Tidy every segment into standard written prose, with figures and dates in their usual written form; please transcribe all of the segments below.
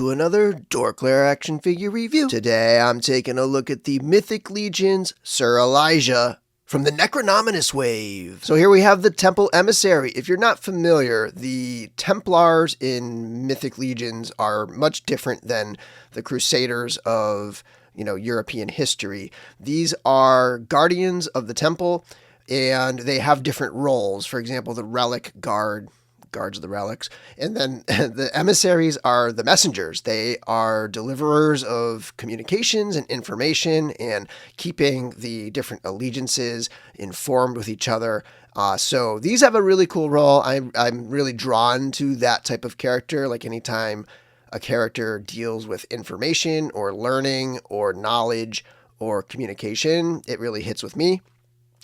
to another DorkLair action figure review. Today I'm taking a look at the Mythic Legions Sir Elijah from the Necronominus wave. So here we have the Temple Emissary. If you're not familiar, the Templars in Mythic Legions are much different than the Crusaders of, European history. These are guardians of the temple, and they have different roles. For example, the relic guards of the relics. And then the emissaries are the messengers. They are deliverers of communications and information and keeping the different allegiances informed with each other. So these have a really cool role. I'm really drawn to that type of character. Like anytime a character deals with information or learning or knowledge or communication, it really hits with me.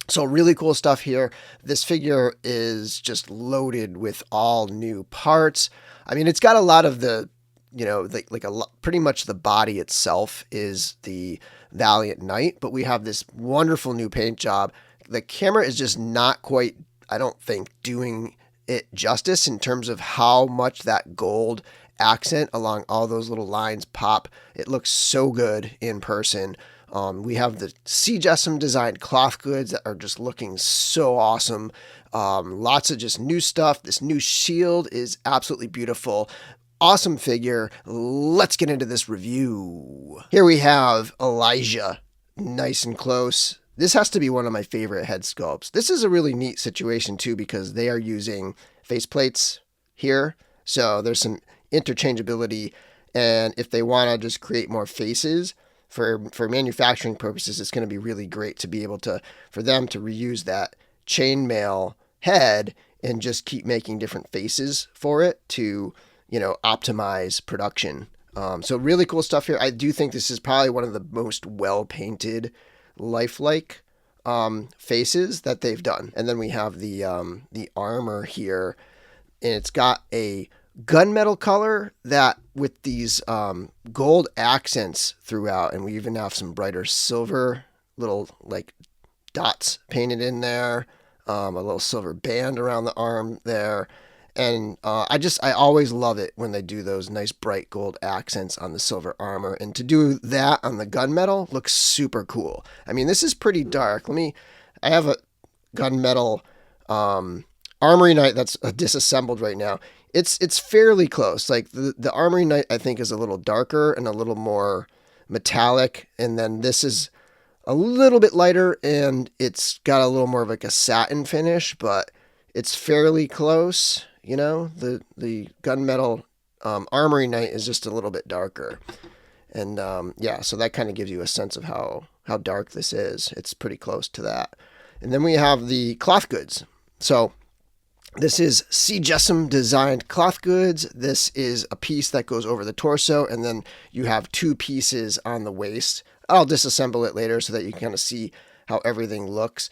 So really cool stuff here. This figure is just loaded with all new parts. I mean, it's got a lot of the, pretty much the body itself is the Valiant Knight, but we have this wonderful new paint job. The camera is just not quite, I don't think, doing it justice in terms of how much that gold accent along all those little lines pop. It looks so good in person. We have the CJSM designed cloth goods that are just looking so awesome. Lots of just new stuff. This new shield is absolutely beautiful. Awesome figure. Let's get into this review. Here we have Elijah, nice and close. This has to be one of my favorite head sculpts. This is a really neat situation too, because they are using faceplates here. So there's some interchangeability. And if they want to just create more faces, for manufacturing purposes, it's going to be really great to be able for them to reuse that chainmail head and just keep making different faces for it to, optimize production. So really cool stuff here. I do think this is probably one of the most well-painted, lifelike faces that they've done. And then we have the armor here, and it's got a gunmetal color that with these gold accents throughout, and we even have some brighter silver little dots painted in there, a little silver band around the arm there, and I always love it when they do those nice bright gold accents on the silver armor, and to do that on the gunmetal looks super cool. I mean, this is pretty dark. I have a gunmetal Armory Knight that's disassembled right now. It's fairly close. Like the Armory Knight, I think, is a little darker and a little more metallic. And then this is a little bit lighter, and it's got a little more of a satin finish, but it's fairly close. The gunmetal Armory Knight is just a little bit darker. And so that kind of gives you a sense of how dark this is. It's pretty close to that. And then we have the cloth goods. So this is CJSM designed cloth goods. This is a piece that goes over the torso, and then you have two pieces on the waist. I'll disassemble it later so that you can kind of see how everything looks.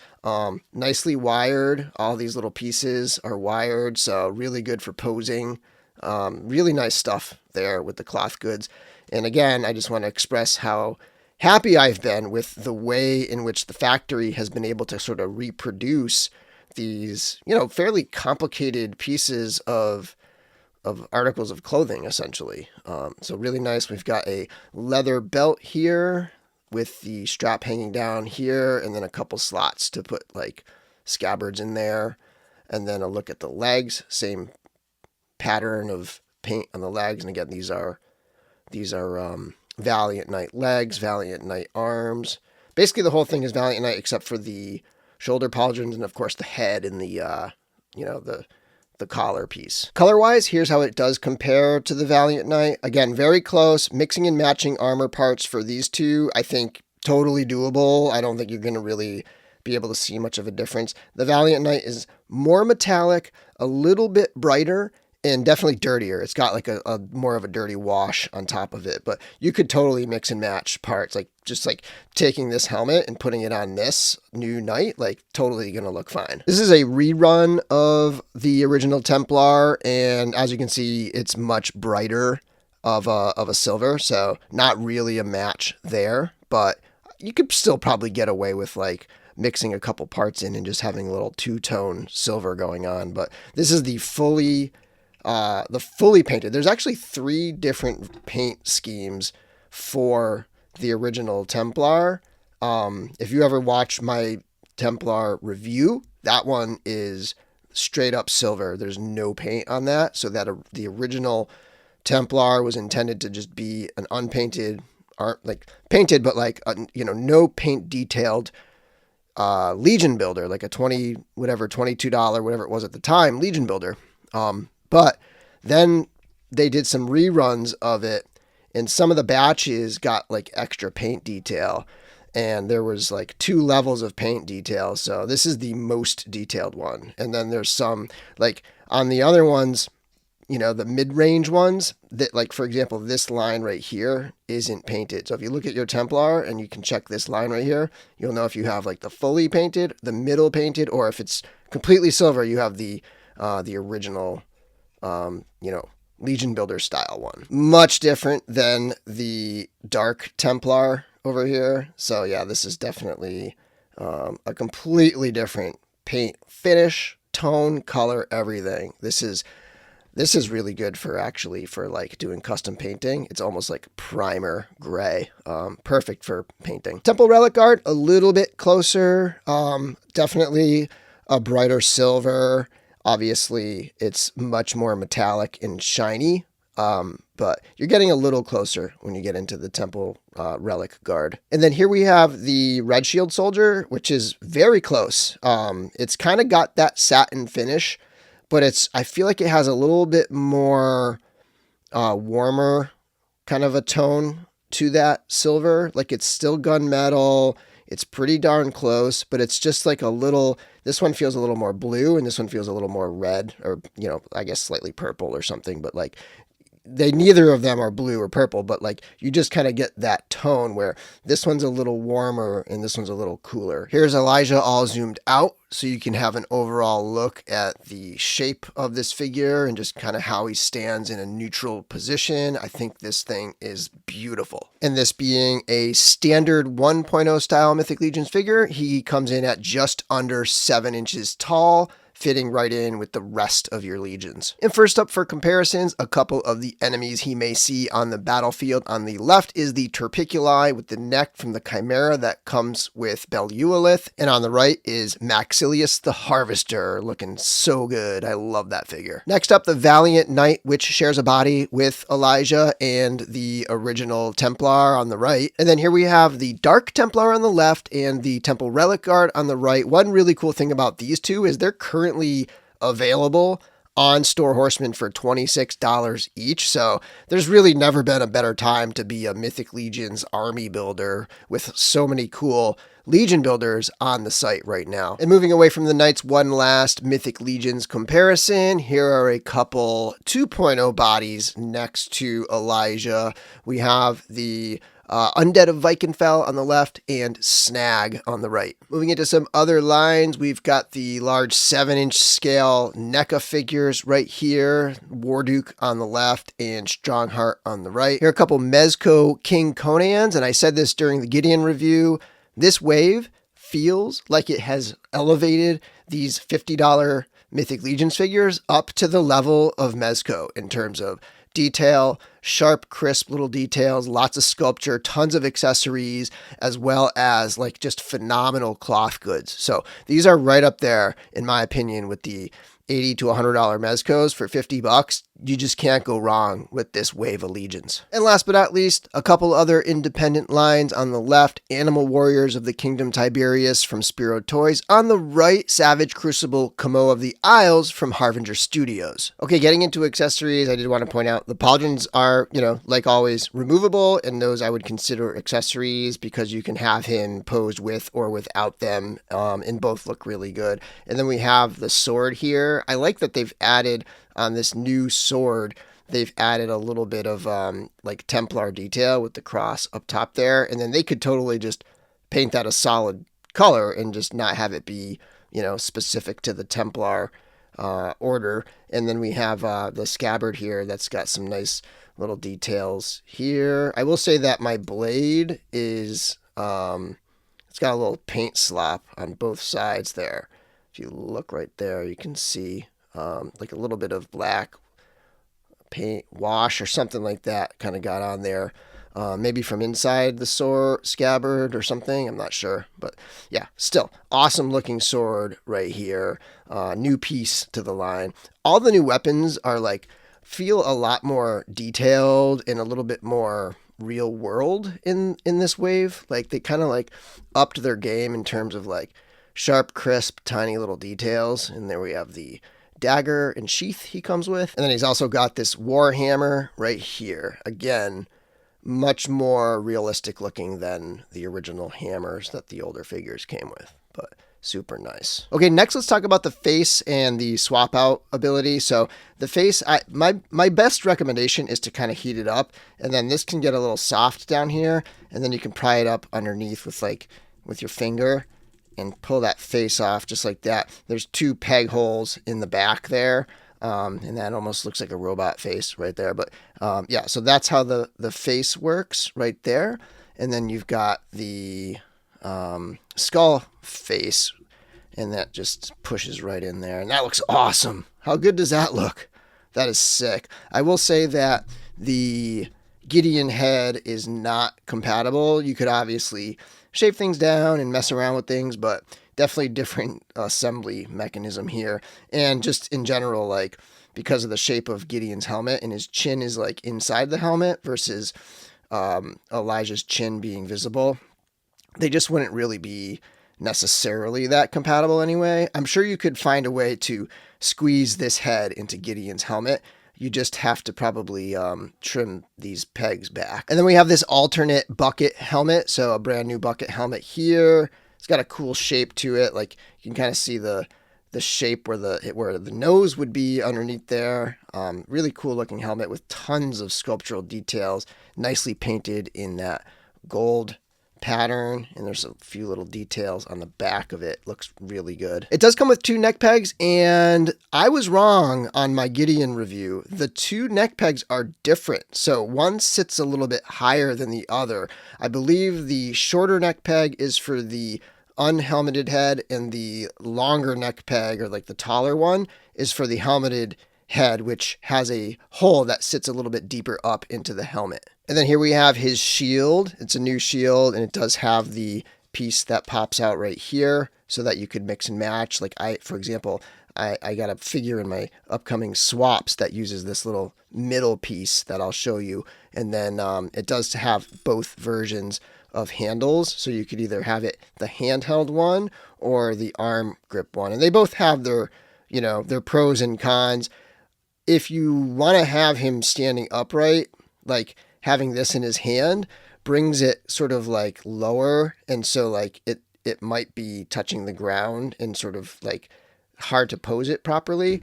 Nicely wired. All these little pieces are wired, so really good for posing. Really nice stuff there with the cloth goods. And again, I just want to express how happy I've been with the way in which the factory has been able to sort of reproduce these, fairly complicated pieces of articles of clothing, essentially. So really nice. We've got a leather belt here with the strap hanging down here, and then a couple slots to put scabbards in there. And then a look at the legs, same pattern of paint on the legs. And again, these are Valiant Knight legs, Valiant Knight arms. Basically, the whole thing is Valiant Knight except for the shoulder pauldrons, and of course the head and the collar piece. Color-wise, here's how it does compare to the Valiant Knight. Again, very close. Mixing and matching armor parts for these two, I think, totally doable. I don't think you're going to really be able to see much of a difference. The Valiant Knight is more metallic, a little bit brighter, and definitely dirtier. It's got a more of a dirty wash on top of it, but you could totally mix and match parts. Just taking this helmet and putting it on this new knight, totally gonna look fine. This is a rerun of the original Templar, and as you can see, it's much brighter of a silver, so not really a match there, but you could still probably get away with mixing a couple parts in and just having a little two-tone silver going on. But this is the fully the fully painted. There's actually 3 different paint schemes for the original Templar. If you ever watch my Templar review, that one is straight up silver. There's no paint on that. So that the original Templar was intended to just be an unpainted, like painted, but like, no paint detailed Legion builder, like a $22, whatever it was at the time, Legion builder. But then they did some reruns of it, and some of the batches got like extra paint detail, and there was like 2 levels of paint detail. So this is the most detailed one. And then there's some, like on the other ones, the mid-range ones that, like, for example, this line right here isn't painted. So if you look at your Templar and you can check this line right here, you'll know if you have like the fully painted, the middle painted, or if it's completely silver, you have the original, Legion Builder style one. Much different than the Dark Templar over here. So yeah, this is definitely a completely different paint finish, tone, color, everything. This is really good for like doing custom painting. It's almost like primer gray. Perfect for painting. Temple Relic Guard, a little bit closer. Definitely a brighter silver. Obviously, it's much more metallic and shiny. But you're getting a little closer when you get into the Temple Relic Guard. And then here we have the Red Shield Soldier, which is very close. It's kind of got that satin finish, but I feel like it has a little bit more warmer kind of a tone to that silver. Like it's still gunmetal. It's pretty darn close, but it's just like this one feels a little more blue and this one feels a little more red, or, I guess slightly purple or something, but like neither of them are blue or purple, but like you just kind of get that tone where this one's a little warmer and this one's a little cooler. Here's Elijah all zoomed out so you can have an overall look at the shape of this figure and just kind of how he stands in a neutral position. I think this thing is beautiful. And this being a standard 1.0 style Mythic Legions figure, he comes in at just under 7 inches tall, fitting right in with the rest of your legions. And first up for comparisons, a couple of the enemies he may see on the battlefield. On the left is the Terpiculi with the neck from the Chimera that comes with Belualith, and on the right is Maxilius the Harvester, looking so good. I love that figure. Next up, the Valiant Knight, which shares a body with Elijah and the original Templar on the right. And then here we have the Dark Templar on the left and the Temple Relic Guard on the right. One really cool thing about these two is they're currently available on Four Horsemen for $26 each. So there's really never been a better time to be a Mythic Legions army builder with so many cool Legion builders on the site right now. And moving away from the Knights, one last Mythic Legions comparison. Here are a couple 2.0 bodies next to Elijah. We have the Undead of Vikenfell on the left and Snag on the right. Moving into some other lines, we've got the large 7-inch scale NECA figures right here, Warduke on the left and Strongheart on the right. Here are a couple Mezco King Conans, and I said this during the Gideon review. This wave feels like it has elevated these $50 Mythic Legions figures up to the level of Mezco in terms of detail, sharp, crisp little details, lots of sculpture, tons of accessories, as well as like just phenomenal cloth goods. So these are right up there, in my opinion, with the $80 to $100 Mezcos for $50. You just can't go wrong with this wave of Legions. And last but not least, a couple other independent lines. On the left, Animal Warriors of the Kingdom Tiberius from Spiro Toys. On the right, Savage Crucible Camo of the Isles from Harbinger Studios. Okay, getting into accessories, I did want to point out the pauldrons are, like always, removable, and those I would consider accessories because you can have him posed with or without them, and both look really good. And then we have the sword here. I like that they've added on this new sword, they've added a little bit of like Templar detail with the cross up top there, and then they could totally just paint that a solid color and just not have it be, specific to the Templar order. And then we have the scabbard here that's got some nice little details here. I will say that my blade is, it's got a little paint slop on both sides there. If you look right there, you can see like a little bit of black paint wash or something like that kind of got on there. Maybe from inside the sword scabbard or something. I'm not sure. But yeah, still awesome looking sword right here. New piece to the line. All the new weapons are like, feel a lot more detailed and a little bit more real world in this wave. Like they kind of like upped their game in terms of like sharp, crisp, tiny little details. And there we have the dagger and sheath he comes with. And then he's also got this war hammer right here. Again, much more realistic looking than the original hammers that the older figures came with, but super nice. Okay, next let's talk about the face and the swap out ability. So the face, my best recommendation is to kind of heat it up, and then this can get a little soft down here, and then you can pry it up underneath with your finger and pull that face off just like that. There's 2 peg holes in the back there. And that almost looks like a robot face right there. But yeah, so that's how the face works right there. And then you've got the skull face, and that just pushes right in there. And that looks awesome. How good does that look? That is sick. I will say that the Gideon head is not compatible. You could obviously shape things down and mess around with things, but definitely different assembly mechanism here. And just in general, like because of the shape of Gideon's helmet and his chin is like inside the helmet versus Elijah's chin being visible, they just wouldn't really be necessarily that compatible anyway. I'm sure you could find a way to squeeze this head into Gideon's helmet. You just have to probably trim these pegs back. And then we have this alternate bucket helmet. So a brand new bucket helmet here. It's got a cool shape to it. Like you can kind of see the shape where the nose would be underneath there. Really cool looking helmet with tons of sculptural details, nicely painted in that gold pattern, and there's a few little details on the back of it. Looks really good. It does come with 2 neck pegs, and I was wrong on my Gideon review. The 2 neck pegs are different, so one sits a little bit higher than the other. I believe the shorter neck peg is for the unhelmeted head, and the longer neck peg, or like the taller one, is for the helmeted head, which has a hole that sits a little bit deeper up into the helmet. And then here we have his shield. It's a new shield, and it does have the piece that pops out right here so that you could mix and match. Like for example, I got a figure in my upcoming swaps that uses this little middle piece that I'll show you. And then it does have both versions of handles. So you could either have it the handheld one or the arm grip one. And they both have their pros and cons. If you want to have him standing upright, like having this in his hand brings it sort of like lower, and so like it might be touching the ground and sort of like hard to pose it properly.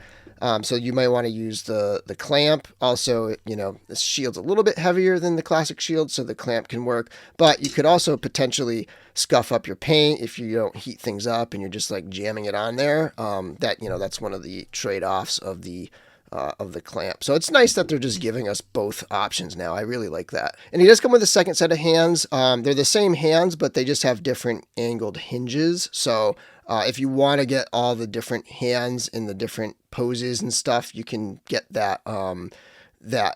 So you might want to use the clamp. Also, the shield's a little bit heavier than the classic shield, so the clamp can work. But you could also potentially scuff up your paint if you don't heat things up and you're just like jamming it on there. That's one of the trade-offs of the clamp. So it's nice that they're just giving us both options now. I really like that. And he does come with a second set of hands. They're the same hands, but they just have different angled hinges. So if you want to get all the different hands in the different poses and stuff, you can get that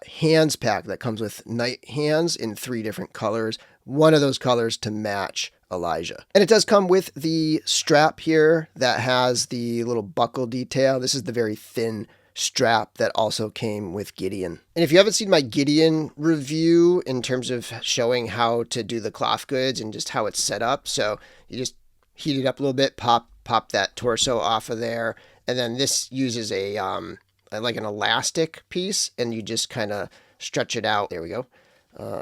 hands pack that comes with knight hands in 3 different colors. One of those colors to match Elijah. And it does come with the strap here that has the little buckle detail. This is the very thin strap that also came with Gideon. And if you haven't seen my Gideon review in terms of showing how to do the cloth goods and just how it's set up, so you just heat it up a little bit, pop that torso off of there, and then this uses a like an elastic piece, and you just kind of stretch it out. There we go.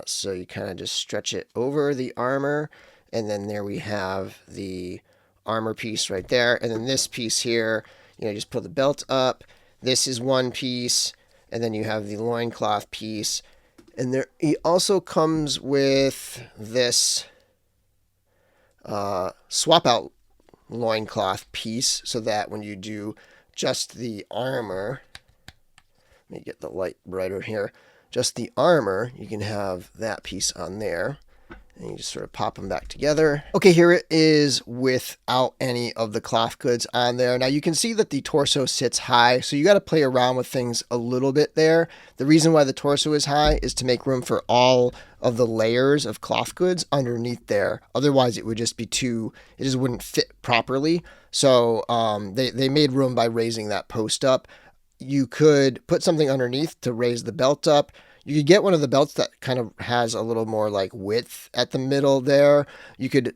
So you kind of just stretch it over the armor, and then there we have the armor piece right there, and then this piece here, just pull the belt up. This is one piece, and then you have the loincloth piece. And there, he also comes with this swap out loincloth piece, so that when you do just the armor, let me get the light brighter here, just the armor, you can have that piece on there. And you just sort of pop them back together. Okay, here it is without any of the cloth goods on there. Now you can see that the torso sits high, so you got to play around with things a little bit there. The reason why the torso is high is to make room for all of the layers of cloth goods underneath there. Otherwise it would just be it just wouldn't fit properly. So they made room by raising that post up. You could put something underneath to raise the belt up. You could get one of the belts that kind of has a little more like width at the middle there. You could,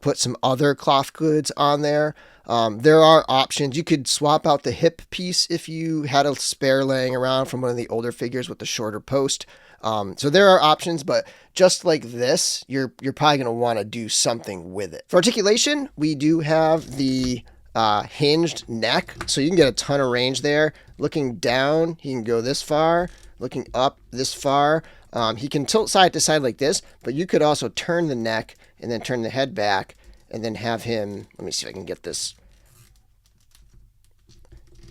put some other cloth goods on there. There are options. You could swap out the hip piece if you had a spare laying around from one of the older figures with the shorter post. So there are options, but just like this, you're probably going to want to do something with it. For articulation, we do have the hinged neck, so you can get a ton of range there. Looking down, he can go this far. Looking up this far, he can tilt side to side like this, but you could also turn the neck and then turn the head back and then have him, let me see if I can get this.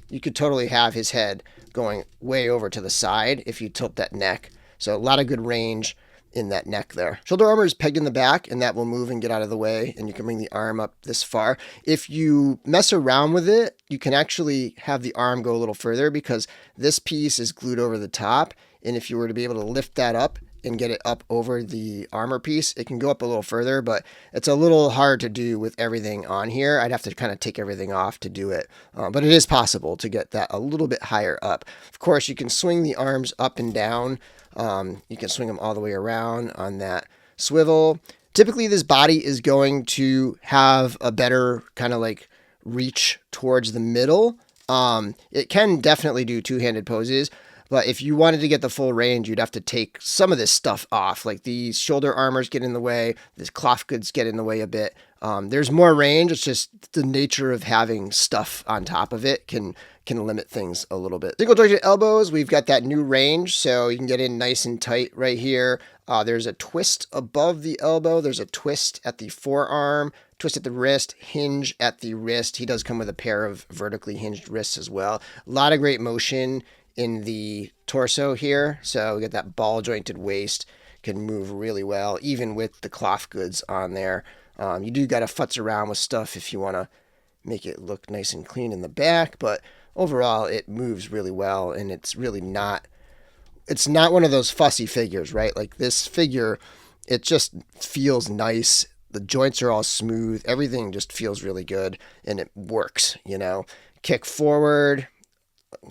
You could totally have his head going way over to the side if you tilt that neck. So a lot of good range in that neck there. Shoulder armor is pegged in the back, and that will move and get out of the way, and you can bring the arm up this far. If you mess around with it, you can actually have the arm go a little further because this piece is glued over the top, and if you were to be able to lift that up and get it up over the armor piece, it can go up a little further, but it's a little hard to do with everything on here. I'd have to kind of take everything off to do it, but it is possible to get that a little bit higher up. Of course, you can swing the arms up and down. You can swing them all the way around on that swivel. Typically, this body is going to have a better kind of like reach towards the middle. It can definitely do two-handed poses, but if you wanted to get the full range, you'd have to take some of this stuff off. Like these shoulder armors get in the way, this cloth goods get in the way a bit. There's more range. It's just the nature of having stuff on top of it can limit things a little bit. Single jointed elbows, we've got that new range, so you can get in nice and tight right here. There's a twist above the elbow. There's a twist at the forearm, twist at the wrist, hinge at the wrist. He does come with a pair of vertically hinged wrists as well. A lot of great motion in the torso here. So we get that ball jointed waist, can move really well, even with the cloth goods on there. You do got to futz around with stuff if you want to make it look nice and clean in the back, but overall it moves really well, and it's not one of those fussy figures, right? Like this figure, it just feels nice. The joints are all smooth. Everything just feels really good, and it works, Kick forward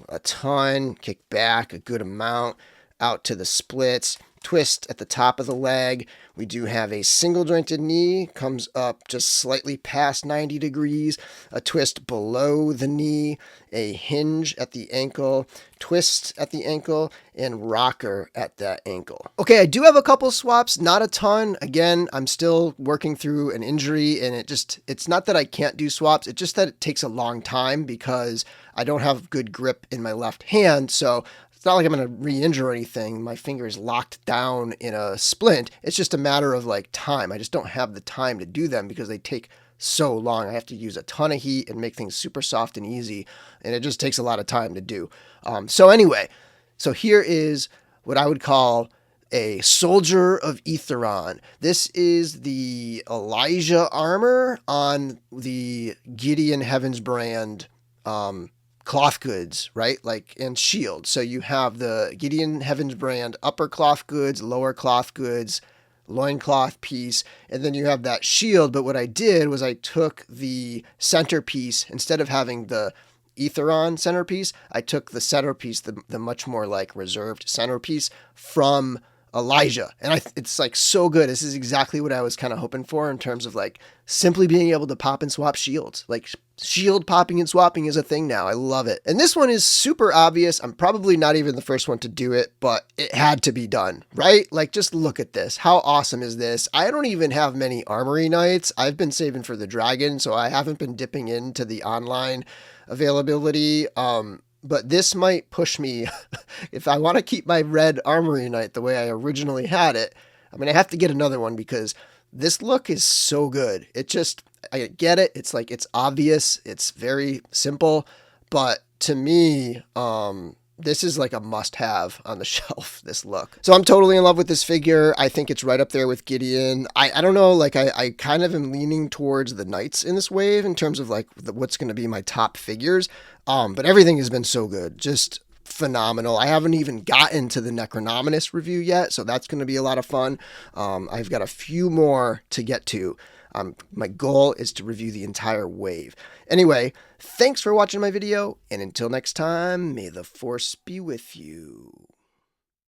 a ton, kick back a good amount, out to the splits, twist at the top of the leg. We do have a single jointed knee, comes up just slightly past 90 degrees, a twist below the knee, a hinge at the ankle, twist at the ankle, and rocker at that ankle. Okay, I do have a couple swaps, not a ton. Again, I'm still working through an injury, and it's not that I can't do swaps, it's just that it takes a long time because I don't have good grip in my left hand, so it's not like I'm going to re-injure anything. My finger is locked down in a splint. It's just a matter of like time. I just don't have the time to do them because they take so long. I have to use a ton of heat and make things super soft and easy, and it just takes a lot of time to do. So here is what I would call a Soldier of Aetheron. This is the Elijah armor on the Gideon Heavens brand cloth goods, right? And shield. So you have the Gideon Heavens brand upper cloth goods, lower cloth goods, loincloth piece, and then you have that shield. But what I did was I took the centerpiece, instead of having the Aetheron centerpiece, I took the centerpiece, the much more like reserved centerpiece from Elijah. And it's like so good. This is exactly what I was kind of hoping for in terms of like simply being able to pop and swap shields. Like shield popping and swapping is a thing now. I love it. And this one is super obvious. I'm probably not even the first one to do it, but it had to be done, right? Like just look at this. How awesome is this? I don't even have many Armory Knights. I've been saving for the Dragon, so I haven't been dipping into the online availability. But this might push me, if I want to keep my red Armory Knight the way I originally had it, I'm going to have to get another one because this look is so good. I get it. It's like, it's obvious. It's very simple. But to me, this is like a must-have on the shelf, this look. So I'm totally in love with this figure. I think it's right up there with Gideon. I don't know, like I kind of am leaning towards the Knights in this wave in terms of like what's going to be my top figures. But everything has been so good. Just phenomenal. I haven't even gotten to the Necronominus review yet, so that's going to be a lot of fun. I've got a few more to get to. My goal is to review the entire wave. Anyway, thanks for watching my video, and until next time, may the Force be with you.